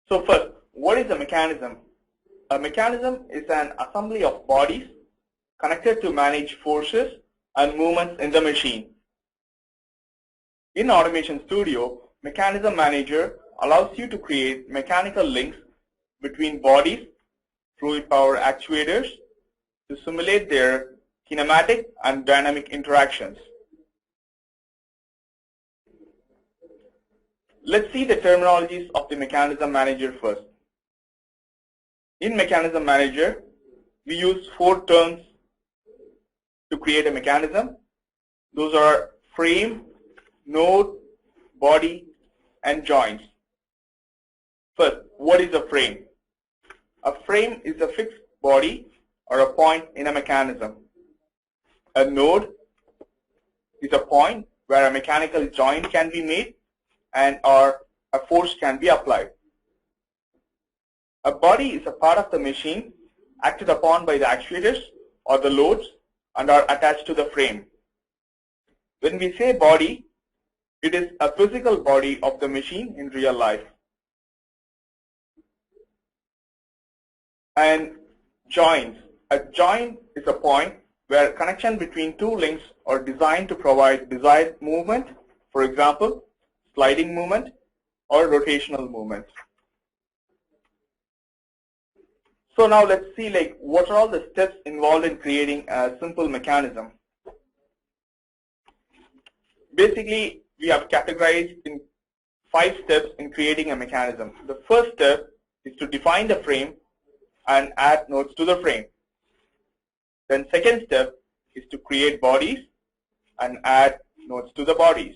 So first, what is a mechanism? A mechanism is an assembly of bodies connected to manage forces and movements in the machine. In Automation Studio, Mechanism Manager allows you to create mechanical links between bodies, fluid power actuators, to simulate their kinematic and dynamic interactions. Let's see the terminologies of the Mechanism Manager first. In Mechanism Manager, we use 4 terms to create a mechanism. Those are frame, node, body, and joints. First, what is a frame? A frame is a fixed body or a point in a mechanism. A node is a point where a mechanical joint can be made and or a force can be applied. A body is a part of the machine acted upon by the actuators or the loads and are attached to the frame. When we say body, it is a physical body of the machine in real life. And joints. A joint is a point where connection between 2 links are designed to provide desired movement, for example, sliding movement or rotational movement. So now let's see what are all the steps involved in creating a simple mechanism. Basically, we have categorized in 5 steps in creating a mechanism. The first step is to define the frame and add nodes to the frame. Then second step is to create bodies and add nodes to the bodies.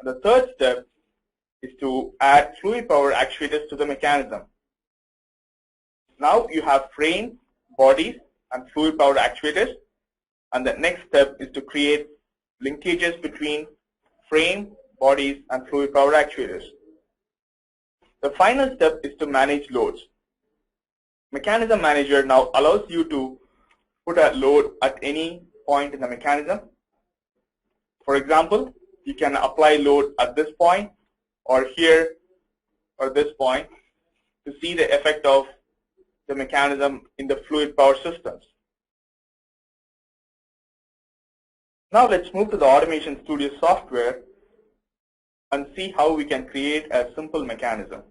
And the third step is to add fluid power actuators to the mechanism. Now you have frame, bodies, and fluid power actuators, and the next step is to create linkages between frame, bodies, and fluid power actuators. The final step is to manage loads. Mechanism Manager now allows you to put a load at any point in the mechanism. For example, you can apply load at this point or here or this point to see the effect of the mechanism in the fluid power systems. Now let's move to the Automation Studio software and see how we can create a simple mechanism.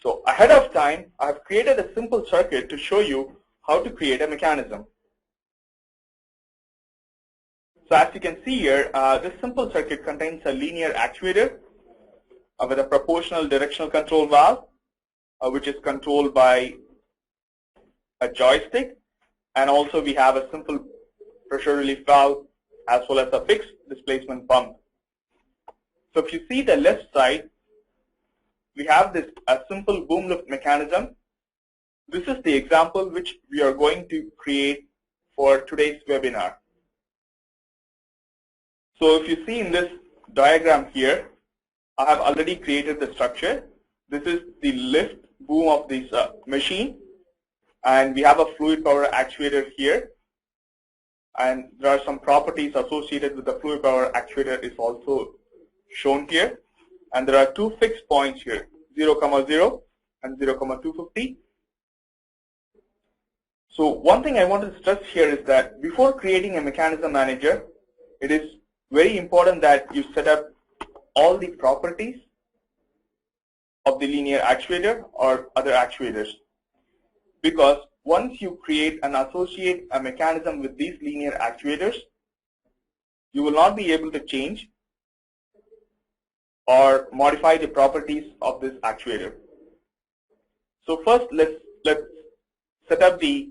So ahead of time, I have created a simple circuit to show you how to create a mechanism. So as you can see here, this simple circuit contains a linear actuator with a proportional directional control valve, which is controlled by a joystick, and also we have a simple pressure relief valve as well as a fixed displacement pump. So if you see the left side, we have this a simple boom lift mechanism. This is the example which we are going to create for today's webinar. So if you see in this diagram here, I have already created the structure. This is the lift boom of this machine, and we have a fluid power actuator here, and there are some properties associated with the fluid power actuator is also shown here, and there are 2 fixed points here, 0,0 and 0,250. So one thing I want to stress here is that before creating a mechanism manager, it is very important that you set up all the properties of the linear actuator or other actuators, because once you create and associate a mechanism with these linear actuators, you will not be able to change or modify the properties of this actuator. So first let's set up the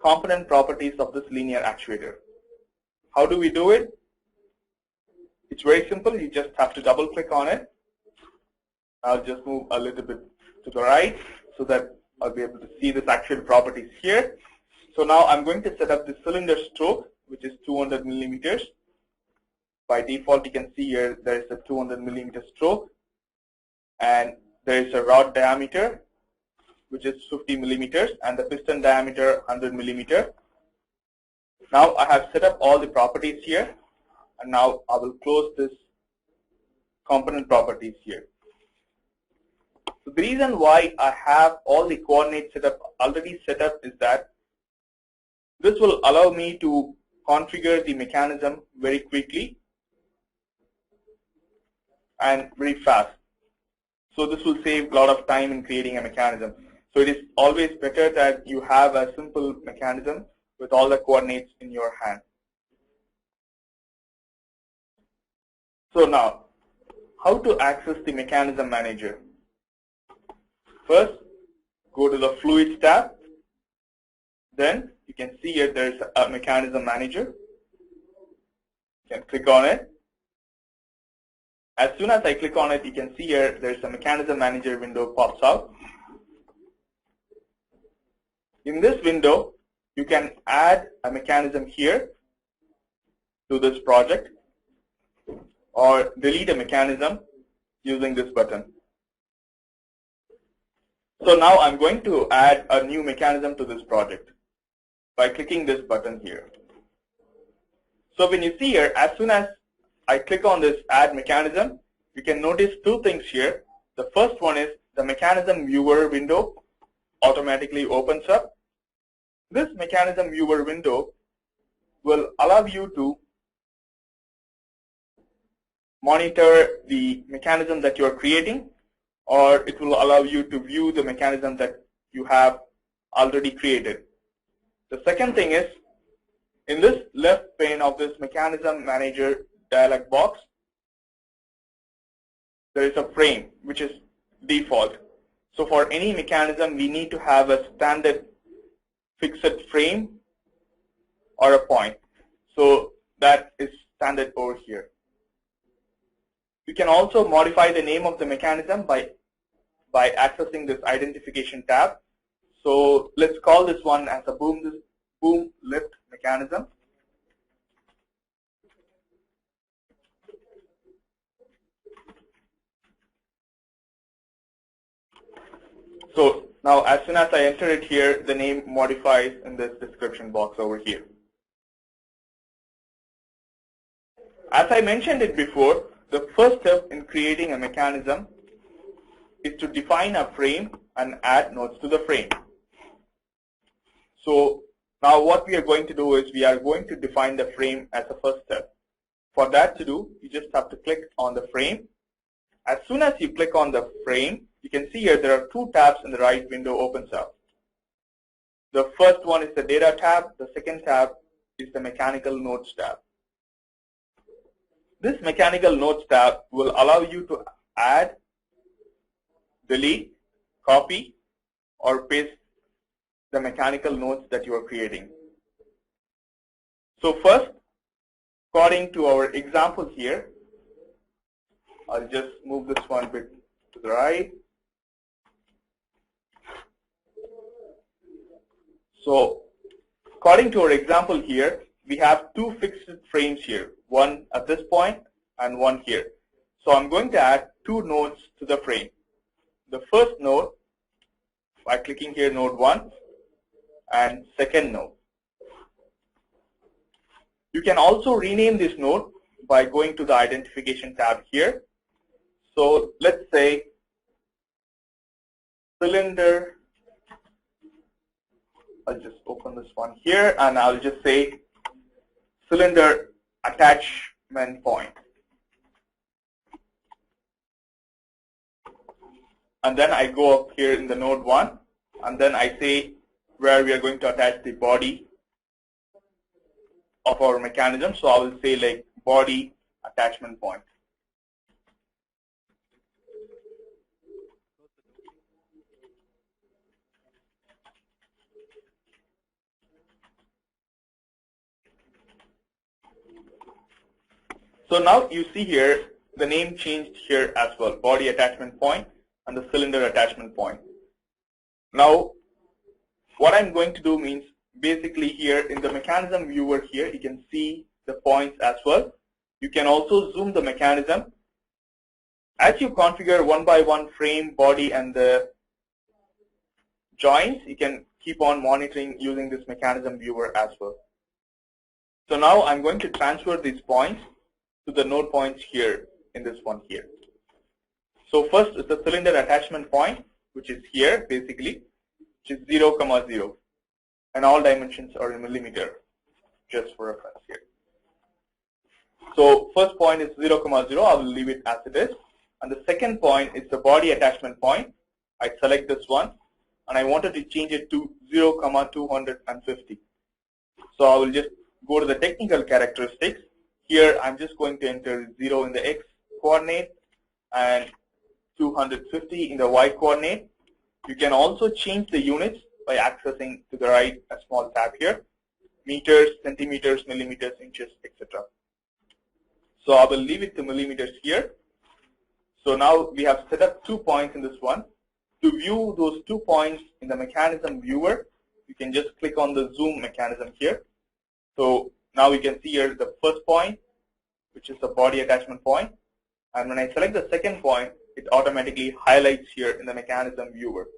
component properties of this linear actuator. How do we do it? It's very simple. You just have to double click on it. I'll just move a little bit to the right so that I'll be able to see this actual properties here. So now I'm going to set up the cylinder stroke, which is 200 millimeters. By default, you can see here there is a 200 millimeter stroke, and there is a rod diameter, which is 50 millimeters, and the piston diameter 100 millimeter. Now I have set up all the properties here. And now I will close this component properties here. So the reason why I have all the coordinates already set up is that this will allow me to configure the mechanism very quickly and very fast. So this will save a lot of time in creating a mechanism. So it is always better that you have a simple mechanism with all the coordinates in your hand. So now, how to access the mechanism manager? First, go to the fluids tab. Then you can see here there's a mechanism manager. You can click on it. As soon as I click on it, you can see here there's a mechanism manager window pops out. In this window, you can add a mechanism here to this project or delete a mechanism using this button. So now I'm going to add a new mechanism to this project by clicking this button here. So when you see here, as soon as I click on this add mechanism, you can notice two things here. The first one is the mechanism viewer window automatically opens up. This mechanism viewer window will allow you to monitor the mechanism that you are creating, or it will allow you to view the mechanism that you have already created. The second thing is, in this left pane of this mechanism manager dialog box, there is a frame which is default. So for any mechanism, we need to have a standard fixed frame or a point. So that is standard over here. You can also modify the name of the mechanism by accessing this identification tab. So let's call this one as a boom lift mechanism. So now as soon as I enter it here, the name modifies in this description box over here. As I mentioned it before, the first step in creating a mechanism is to define a frame and add nodes to the frame. So now what we are going to do is we are going to define the frame as a first step. For that to do, you just have to click on the frame. As soon as you click on the frame, you can see here there are two tabs in the right window opens up. The first one is the data tab. The second tab is the mechanical nodes tab. This mechanical nodes tab will allow you to add, delete, copy, or paste the mechanical nodes that you are creating. So first, according to our example here, I'll just move this one a bit to the right. So according to our example here, we have two fixed frames here, one at this point and one here. So I'm going to add two nodes to the frame. The first node by clicking here node 1 and second node. You can also rename this node by going to the identification tab here. So let's say cylinder, I'll just open this one here and I'll just say cylinder attachment point. And then I go up here in the node 1 and then I say where we are going to attach the body of our mechanism. So I will say like body attachment point. So now you see here the name changed here as well, body attachment point and the cylinder attachment point. Now what I'm going to do means basically here in the mechanism viewer here you can see the points as well. You can also zoom the mechanism. As you configure one by one frame, body and the joints, you can keep on monitoring using this mechanism viewer as well. So now I'm going to transfer these points to the node points here in this one here. So first is the cylinder attachment point, which is here basically, which is 0, 0, and all dimensions are in millimeter, just for reference here. So first point is 0, 0, I will leave it as it is. And the second point is the body attachment point. I select this one, and I wanted to change it to 0, 250. So I will just go to the technical characteristics. Here I'm just going to enter 0 in the X coordinate and 250 in the Y coordinate. You can also change the units by accessing to the right a small tab here, meters, centimeters, millimeters, inches, etc. So I will leave it to millimeters here. So now we have set up 2 points in this one. To view those 2 points in the mechanism viewer, you can just click on the zoom mechanism here. So now we can see here the first point, which is the body attachment point. And when I select the second point, it automatically highlights here in the mechanism viewer.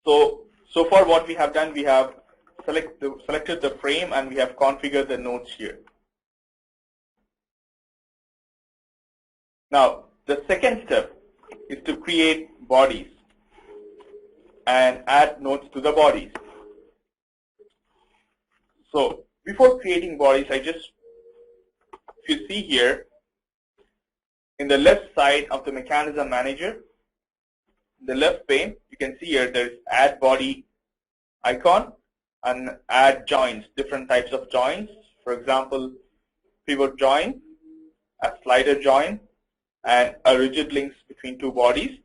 So far what we have done, we have selected the frame and we have configured the nodes here. Now, the second step is to create bodies and add nodes to the bodies. So before creating bodies, if you see here, in the left side of the mechanism manager, the left pane, you can see here there is add body icon and add joints, different types of joints. For example, pivot joint, a slider joint, and a rigid links between two bodies.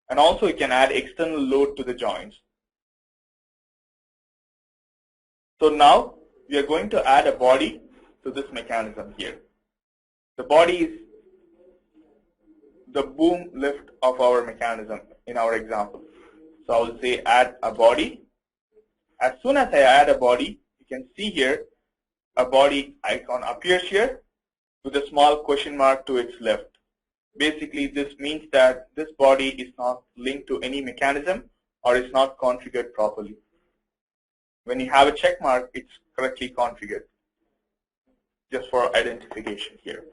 And also you can add external load to the joints. So now we are going to add a body to this mechanism here. The body is the boom lift of our mechanism in our example. So I will say add a body. As soon as I add a body, you can see here a body icon appears here with a small question mark to its left. Basically, this means that this body is not linked to any mechanism or is not configured properly. When you have a check mark, it's correctly configured, just for identification here.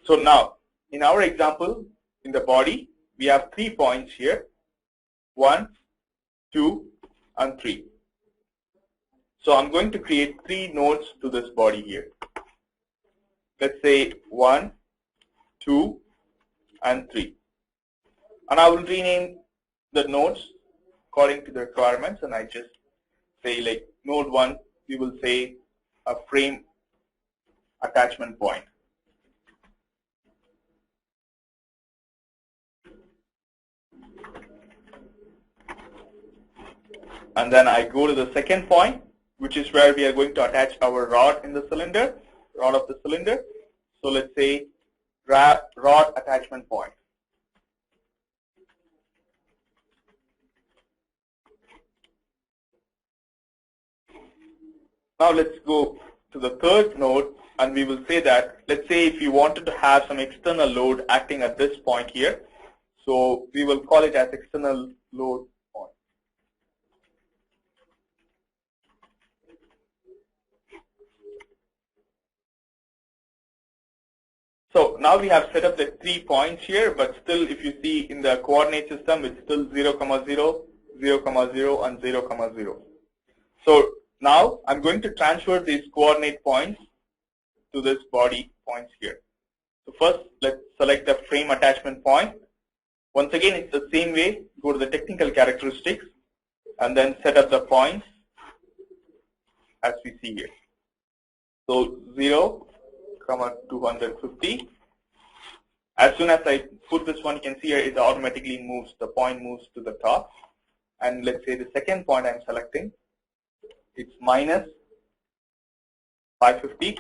So now, in our example, in the body, we have 3 points here, 1, 2, and 3. So I'm going to create 3 nodes to this body here. Let's say 1, 2, and 3. And I will rename the nodes according to the requirements, and I just say like node 1, we will say a frame attachment point. And then I go to the second point, which is where we are going to attach our rod in the cylinder, rod of the cylinder. So let's say rod attachment point. Now let's go to the third node, and we will say that, let's say if you wanted to have some external load acting at this point here, so we will call it as external load point. So now we have set up the 3 points here, but still if you see in the coordinate system, it's still 0, 0, 0, 0, and 0, 0. So now I'm going to transfer these coordinate points to this body points here. So first, let's select the frame attachment point. Once again, it's the same way. Go to the technical characteristics and then set up the points as we see here. So 0, 250. As soon as I put this one, you can see here it automatically moves. The point moves to the top. And let's say the second point I'm selecting, it's minus 550,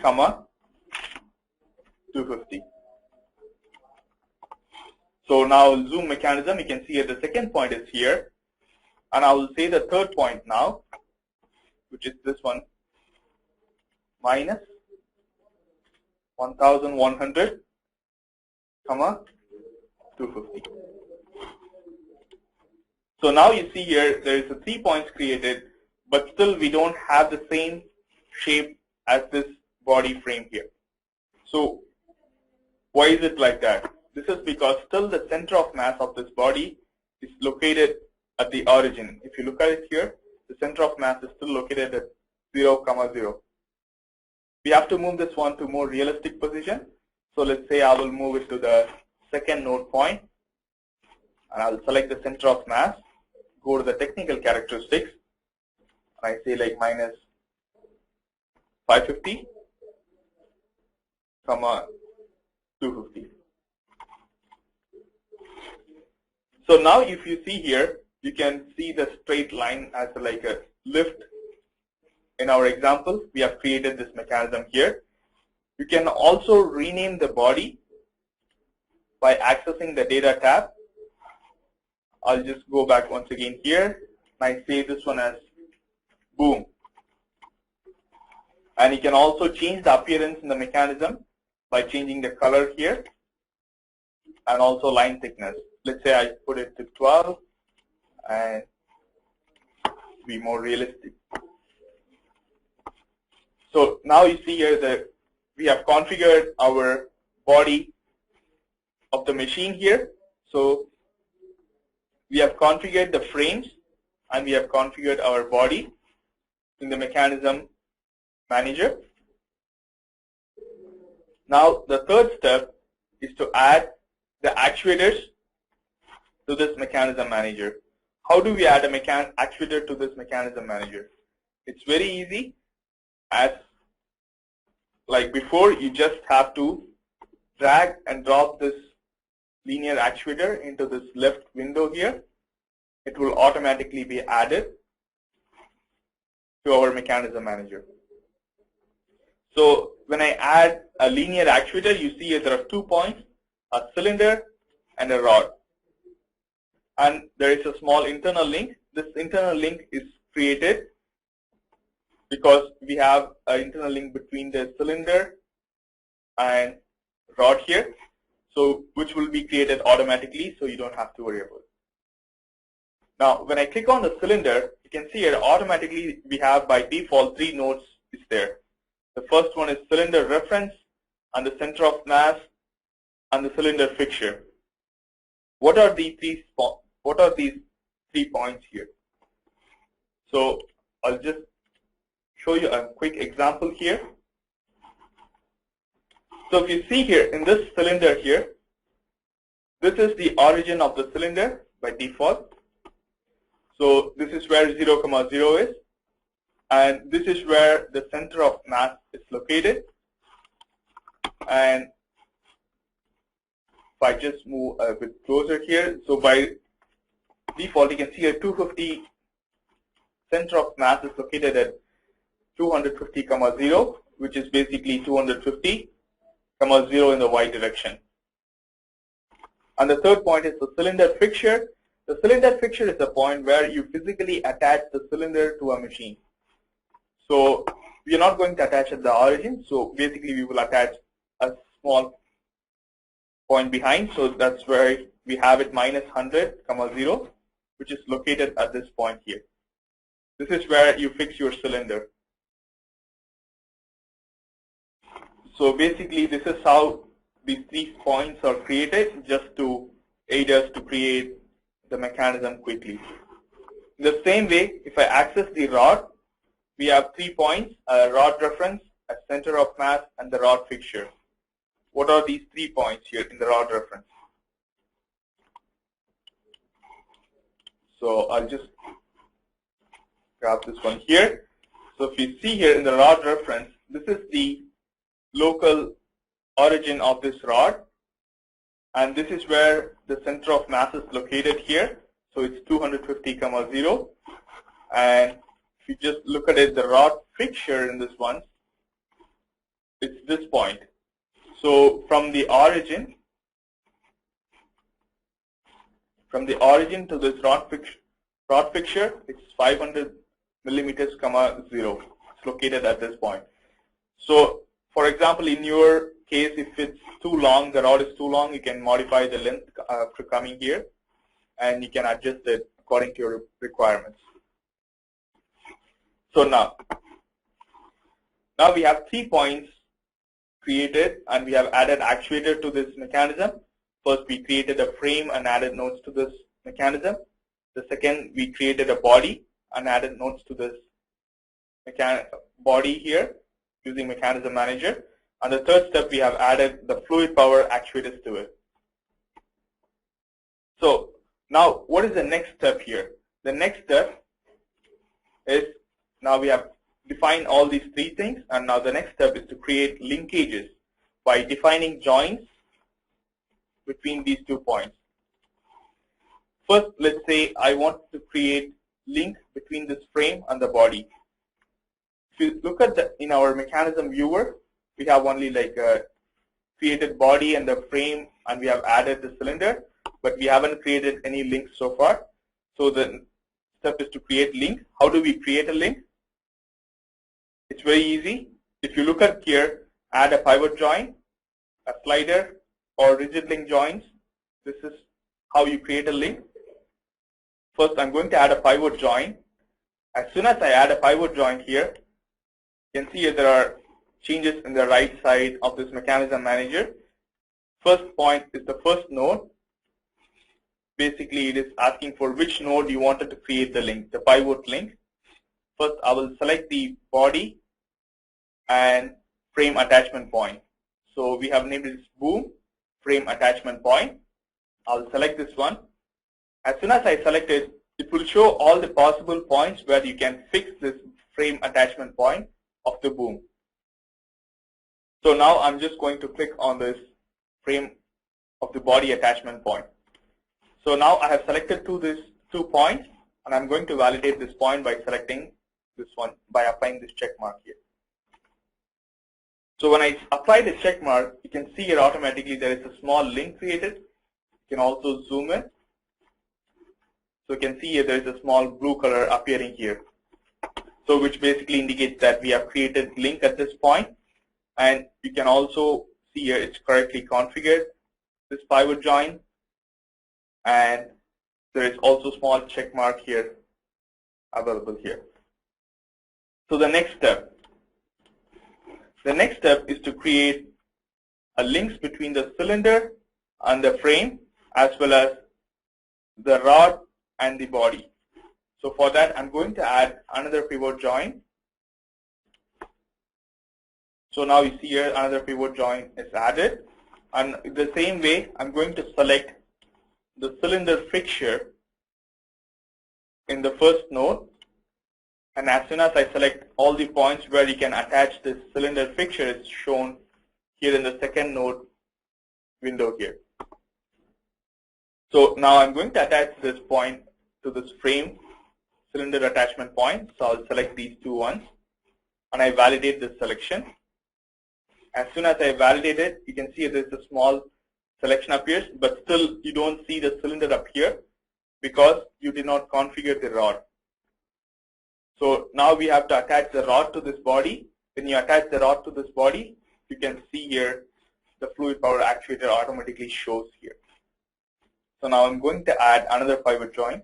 250. So now zoom mechanism, you can see here the second point is here. And I will say the third point now, which is this one, minus 1100, 250. So now you see here there is a 3 points created, but still we don't have the same shape as this body frame here. So why is it like that? This is because still the center of mass of this body is located at the origin. If you look at it here, the center of mass is still located at 0, 0. We have to move this one to more realistic position. So let's say I will move it to the second node point, and I'll select the center of mass, go to the technical characteristics, and I say like minus 550, 250. So now if you see here, you can see the straight line as like a lift. In our example, we have created this mechanism here. You can also rename the body by accessing the data tab. I'll just go back once again here, and I say this one as boom. And you can also change the appearance in the mechanism by changing the color here and also line thickness. Let's say I put it to 12 and be more realistic. So now you see here that we have configured our body of the machine here. So we have configured the frames and we have configured our body in the mechanism manager. Now the third step is to add the actuators to this mechanism manager. How do we add a actuator to this mechanism manager? It's very easy. As like before, you just have to drag and drop this linear actuator into this left window here. It will automatically be added to our mechanism manager. So when I add a linear actuator, you see there are 2 points, a cylinder and a rod. And there is a small internal link. This internal link is created because we have an internal link between the cylinder and rod here, so which will be created automatically, so you don't have to worry about it. Now, when I click on the cylinder, you can see here automatically we have by default 3 nodes is there. The first one is cylinder reference and the center of mass and the cylinder fixture. What are these 3 points here? So I'll just show you a quick example here. So if you see here in this cylinder here, this is the origin of the cylinder by default. So this is where 0, 0 is, and this is where the center of mass is located. And if I just move a bit closer here, so by default you can see a 250 center of mass is located at 250, 0, which is basically 250, 0 in the y direction. And the third point is the cylinder fixture. The cylinder fixture is the point where you physically attach the cylinder to a machine. So we are not going to attach at the origin, so basically we will attach a small point behind, so that's where we have it minus 100, 0, which is located at this point here. This is where you fix your cylinder. So basically this is how these 3 points are created, just to aid us to create the mechanism quickly. In the same way, if I access the rod, we have 3 points, a rod reference, a center of mass, and the rod fixture. What are these 3 points here in the rod reference? So I'll just grab this one here. So if you see here in the rod reference, this is the local origin of this rod, and this is where the center of mass is located here. So it's 250, 0, and if you just look at it, the rod fixture in this one, it's this point. So from the origin to this rod fixture, it's 500 millimeters, 0. It's located at this point. So for example, in your case, if it's too long, the rod is too long, you can modify the length after coming here, and you can adjust it according to your requirements. So now Now we have 3 points created, and we have added actuator to this mechanism. First, we created a frame and added nodes to this mechanism. The second, we created a body and added nodes to this body here using mechanism manager. And the third step, we have added the fluid power actuators to it. So now what is the next step here? The next step is, now we have defined all these 3 things, and now the next step is to create linkages by defining joints between these 2 points. First, let's say I want to create link between this frame and the body. If you look at in our mechanism viewer, we have only like a created body and the frame, and we have added the cylinder, but we haven't created any links so far. So the step is to create link. How do we create a link? It's very easy. If you look at here, add a pivot joint, a slider, or rigid link joints. This is how you create a link. First, I'm going to add a pivot joint. As soon as I add a pivot joint here, you can see here there are changes in the right side of this mechanism manager. First point is the first node. Basically, it is asking for which node you wanted to create the link, the pivot link. First, I will select the body and frame attachment point. So we have named this boom frame attachment point. I'll select this one. As soon as I select it, it will show all the possible points where you can fix this frame attachment point of the boom. So now I'm just going to click on this frame of the body attachment point. So now I have selected these 2 points, and I'm going to validate this point by selecting this one, by applying this check mark here. So when I apply the check mark, you can see here automatically there is a small link created. You can also zoom in. So you can see here there is a small blue color appearing here. So which basically indicates that we have created link at this point. And you can also see here it's correctly configured, this pivot joint. And there is also small check mark here available here. So the next step is to create a links between the cylinder and the frame, as well as the rod and the body. So for that, I'm going to add another pivot joint. So now you see here another pivot joint is added, and the same way I'm going to select the cylinder fixture in the first node, and as soon as I select all the points where you can attach this cylinder fixture, is shown here in the second node window here. So now I'm going to attach this point to this frame cylinder attachment point. So I'll select these 2 ones, and I validate this selection. As soon as I validate it, you can see there's a small selection appears, but still you don't see the cylinder appear because you did not configure the rod. So now we have to attach the rod to this body. When you attach the rod to this body, you can see here the fluid power actuator automatically shows here. So now I'm going to add another pivot joint,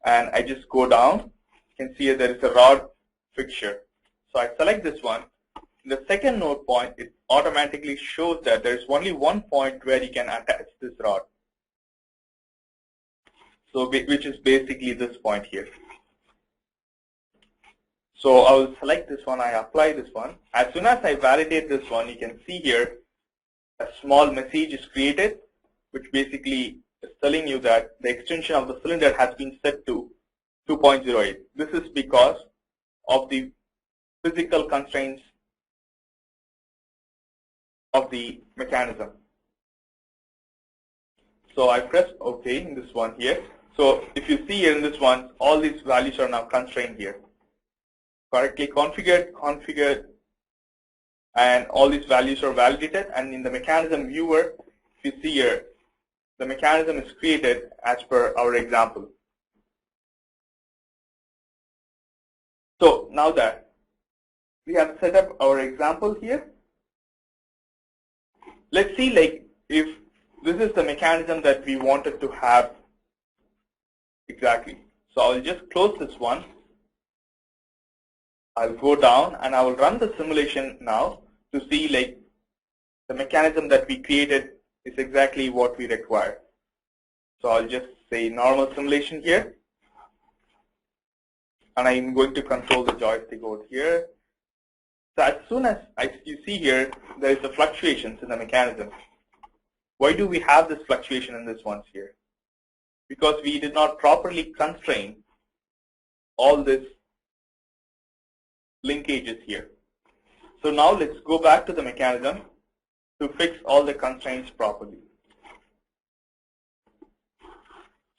and I just go down. You can see here there is a rod fixture. So I select this one. In the second node point, it automatically shows that there is only one point where you can attach this rod. So which is basically this point here. So I will select this one, I apply this one. As soon as I validate this one, you can see here a small message is created, which basically is telling you that the extension of the cylinder has been set to 2.08. This is because of the physical constraints of the mechanism. So I press OK in this one here. So if you see here in this one, all these values are now constrained here. Correctly configured, and all these values are validated. And in the mechanism viewer, if you see here, the mechanism is created as per our example. So now that we have set up our example here, let's see like if this is the mechanism that we wanted to have exactly. So I'll just close this one. I'll go down and I will run the simulation now to see like the mechanism that we created is exactly what we require. So I'll just say normal simulation here, and I'm going to control the joystick over here. So as soon as you see here, there is a fluctuations in the mechanism. Why do we have this fluctuation in this ones here? Because we did not properly constrain all this linkages here. So now let's go back to the mechanism to fix all the constraints properly.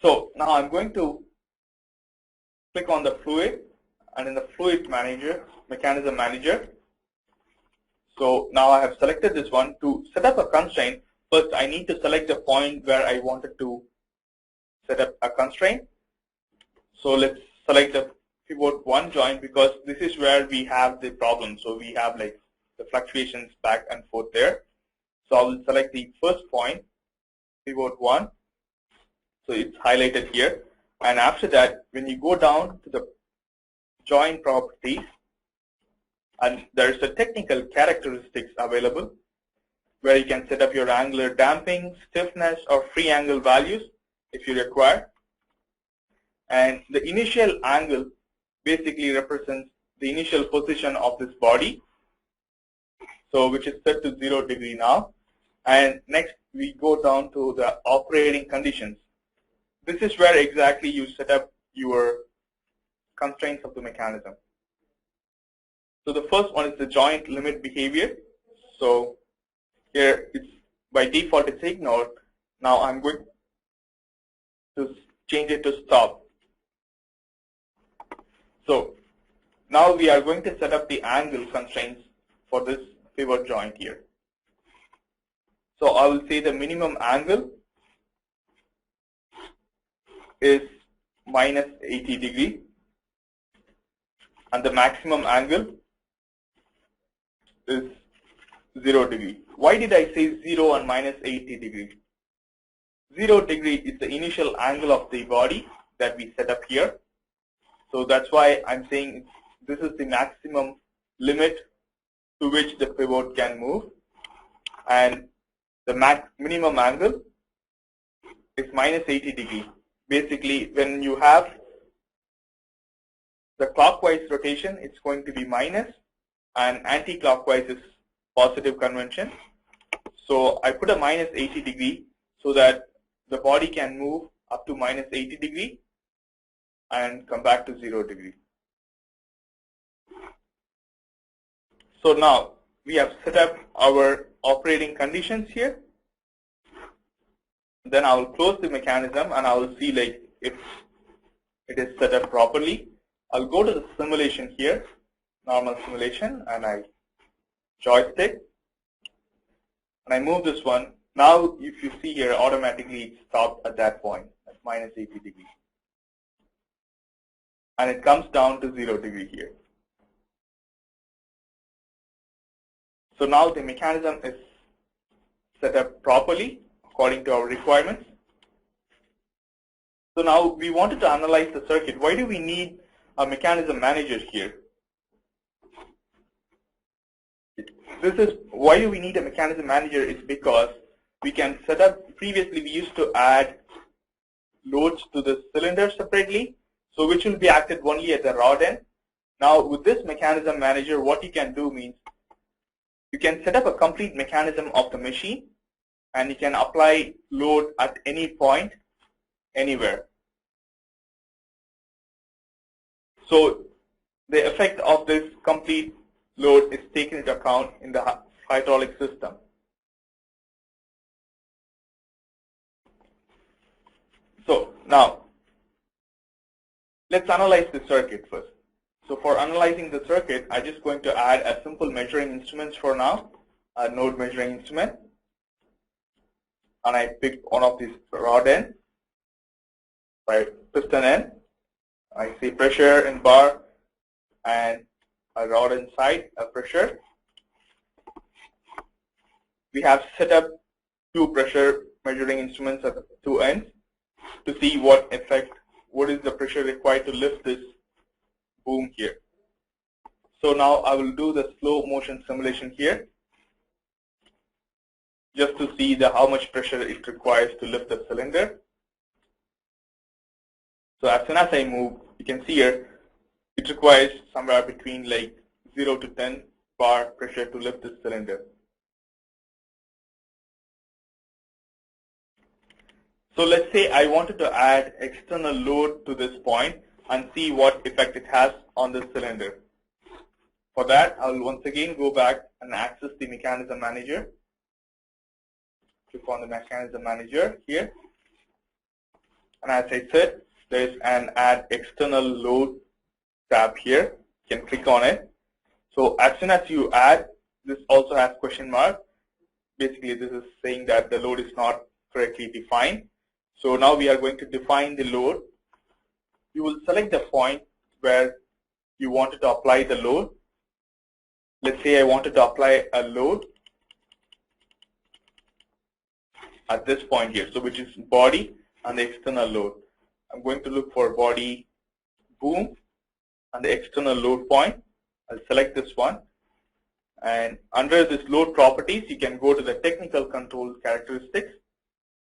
So now I'm going to click on the fluid, and in the fluid manager, mechanism manager. So now I have selected this one. To set up a constraint, first I need to select the point where I wanted to set up a constraint. So let's select the pivot 1 joint, because this is where we have the problem. So we have like the fluctuations back and forth there. So I will select the first point, pivot 1. So it's highlighted here. And after that, when you go down to the joint properties, and there's a technical characteristics available where you can set up your angular damping, stiffness, or free angle values if you require. And the initial angle basically represents the initial position of this body, so which is set to 0 degree now. And next we go down to the operating conditions. This is where exactly you set up your constraints of the mechanism. So the first one is the joint limit behavior. So here it's by default it's ignored. Now I'm going to change it to stop. So now we are going to set up the angle constraints for this pivot joint here. So I will say the minimum angle is minus 80 degree, and the maximum angle is 0 degree. Why did I say 0 and minus 80 degree? 0 degree is the initial angle of the body that we set up here. So that's why I'm saying this is the maximum limit to which the pivot can move, and the minimum angle is minus 80 degree. Basically, when you have the clockwise rotation, it's going to be minus, and anti-clockwise is positive convention. So I put a minus 80 degree so that the body can move up to minus 80 degree and come back to 0 degree. So now we have set up our operating conditions here. Then I will close the mechanism and I will see like if it is set up properly. I'll go to the simulation here, normal simulation, and I joystick and I move this one. Now if you see here, automatically it stopped at that point at minus 80 degrees. And it comes down to 0 degree here. So now the mechanism is set up properly according to our requirements. So now we wanted to analyze the circuit. Why do we need a mechanism manager here? This is why do we need a mechanism manager is because we can set up, previously we used to add loads to the cylinder separately, so which will be acted only at the rod end. Now with this mechanism manager, what you can do means you can set up a complete mechanism of the machine and you can apply load at any point, anywhere. So the effect of this complete load is taken into account in the hydraulic system. So now let's analyze the circuit first. So for analyzing the circuit, I'm just going to add a simple measuring instruments for now, a node measuring instrument. And I pick one of these rod end, right, piston end. I see pressure in bar and a rod inside a pressure. We have set up two pressure measuring instruments at the two ends to see what is the pressure required to lift this boom here. So now I will do the slow motion simulation here, just to see how much pressure it requires to lift the cylinder. So as soon as I move, you can see here, it requires somewhere between like 0 to 10 bar pressure to lift this cylinder. So let's say I wanted to add external load to this point and see what effect it has on the cylinder. For that, I will once again go back and access the mechanism manager. Click on the mechanism manager here. And as I said, there is an add external load tab here. You can click on it. So as soon as you add, this also has question mark. Basically, this is saying that the load is not correctly defined. So now we are going to define the load. You will select the point where you wanted to apply the load. Let's say I wanted to apply a load at this point here, so which is body and the external load. I'm going to look for body boom and the external load point. I'll select this one. And under this load properties, you can go to the technical control characteristics.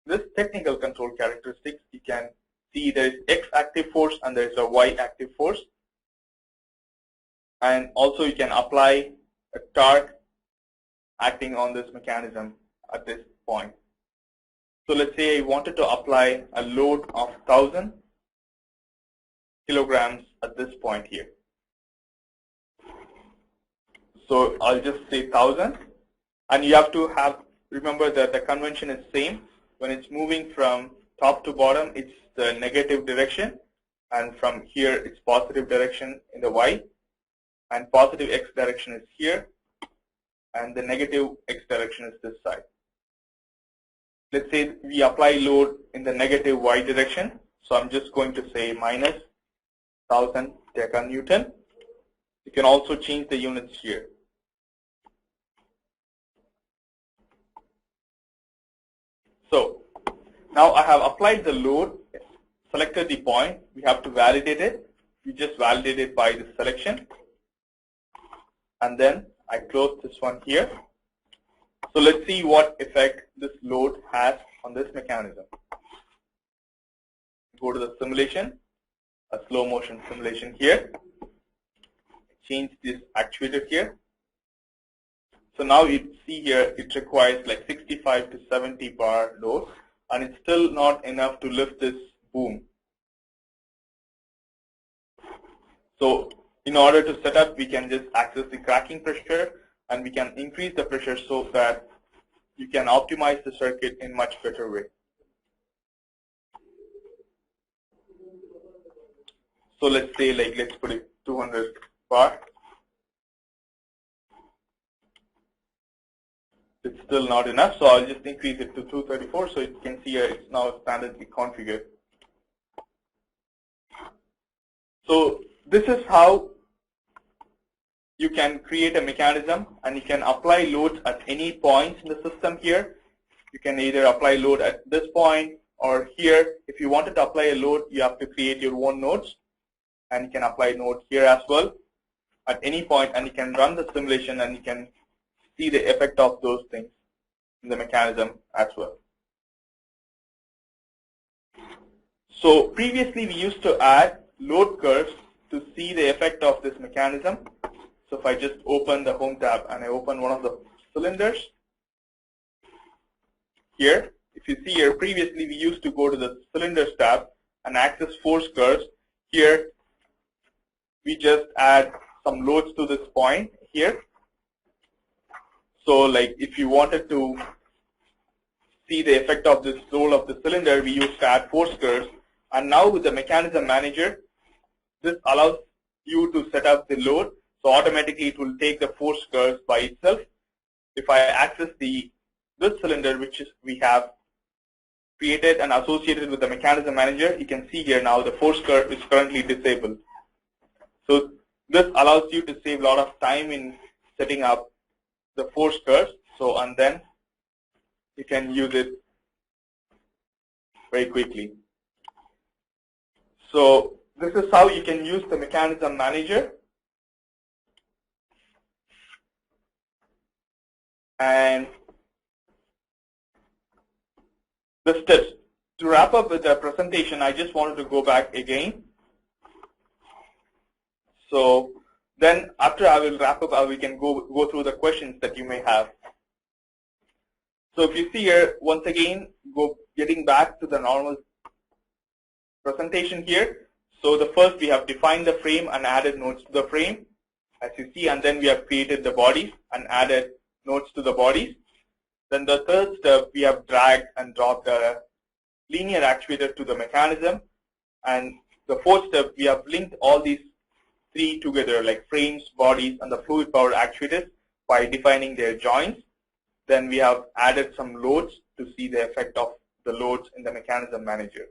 This technical control characteristics, you can see there is X active force and there is a Y active force. And also you can apply a torque acting on this mechanism at this point. So let's say I wanted to apply a load of 1000 kilograms at this point here. So I'll just say 1000, and you have to remember that the convention is same. When it's moving from top to bottom, it's the negative direction, and from here it's positive direction in the Y, and positive X direction is here, and the negative X direction is this side. Let's say we apply load in the negative Y direction, so I'm just going to say minus 1000 decanewton. You can also change the units here. So now I have applied the load, selected the point. We have to validate it. We just validate it by the selection. And then I close this one here. So let's see what effect this load has on this mechanism. Go to the simulation, a slow motion simulation here. Change this actuator here. So now you see here it requires like 65 to 70 bar load, and it's still not enough to lift this boom. So in order to set up, we can just access the cracking pressure, and we can increase the pressure so that you can optimize the circuit in much better way. So let's say let's put it 200 bar. It's still not enough, so I'll just increase it to 234, so you can see here it's now standardly configured. So this is how you can create a mechanism, and you can apply loads at any point in the system here. You can either apply load at this point or here. If you wanted to apply a load, you have to create your own nodes, and you can apply a node here as well at any point, and you can run the simulation, and you can see the effect of those things in the mechanism as well. So previously we used to add load curves to see the effect of this mechanism. So if I just open the home tab and I open one of the cylinders here, if you see here, previously we used to go to the cylinders tab and access force curves. Here we just add some loads to this point here. So like if you wanted to see the effect of this roll of the cylinder, we used to add force curves. And now with the mechanism manager, this allows you to set up the load. So automatically it will take the force curves by itself. If I access this cylinder, which we have created and associated with the mechanism manager, you can see here now the force curve is currently disabled. So this allows you to save a lot of time in setting up the force curves. So and then you can use it very quickly. So this is how you can use the mechanism manager And the steps. To wrap up with the presentation, I just wanted to go back again. So then after I will wrap up, we can go through the questions that you may have. So if you see here, once again, getting back to the normal presentation here. So the first, we have defined the frame and added nodes to the frame, as you see, and then we have created the bodies and added nodes to the bodies. Then the third step, we have dragged and dropped the linear actuator to the mechanism. And the fourth step, we have linked all these three together, like frames, bodies, and the fluid powered actuators by defining their joints. Then we have added some loads to see the effect of the loads in the mechanism manager.